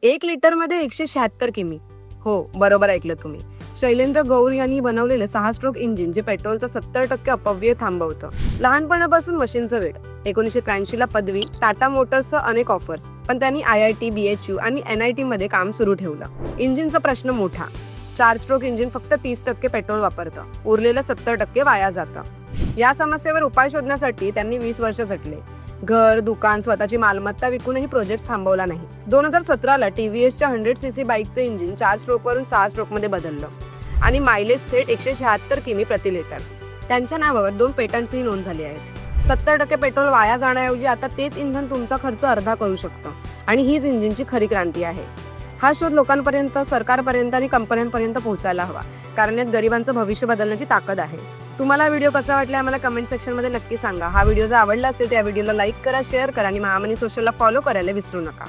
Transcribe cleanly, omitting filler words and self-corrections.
1 लिटरमध्ये 176 किमी. हो, बरोबर ऐकलं तुम्ही. शैलेंद्र गौर यांनी बनवलेलं 6 स्ट्रोक इंजिन जे पेट्रोलचं 70% अपव्यय थांबवतं. लहानपणापासून मशीनचं वेड. 1983 ला पदवी, टाटा मोटर्ससह अनेक ऑफर्स. पण त्यांनी IIT, BHU आणि NIT मध्ये काम सुरू ठेवलं. इंजिनचा प्रश्न मोठा. 4 स्ट्रोक इंजिन फक्त 30% पेट्रोल वापरतं. उरलेलं 70% वाया जातं. या समस्येवर उपाय शोधण्यासाठी त्यांनी 20 वर्ष झटले. घर, दुकान, स्वतःची मालमत्ता विकूनही प्रोजेक्ट थांबवला नाही. 2017ला TVSच्या 100cc बाईकचं इंजिन 4 स्ट्रोकवरून 6 स्ट्रोकमध्ये बदललं आणि मायलेज थेट 176 किमी प्रति लिटर. त्यांच्या नावावर 2 पेटंट्सही नोंद झाली आहेत. 70% पेट्रोल वाया जाण्याऐवजी आता तेच इंधन तुमचा खर्च अर्धा करू शकतं आणि हीच इंजिनची खरी क्रांती आहे. हा शोध लोकांपर्यंत, सरकारपर्यंत आणि कंपन्यांपर्यंत पोहोचायला हवा, कारण यात गरिबांचं भविष्य बदलण्याची ताकद आहे. तुम्हाला व्हिडिओ कसा वाटला आम्हाला कमेंट सेक्शनमध्ये नक्की सांगा. हा व्हिडिओ जर आवडला असेल तर या व्हिडिओला लाईक करा, शेअर करा आणि महामनी सोशलला फॉलो करायला विसरू नका.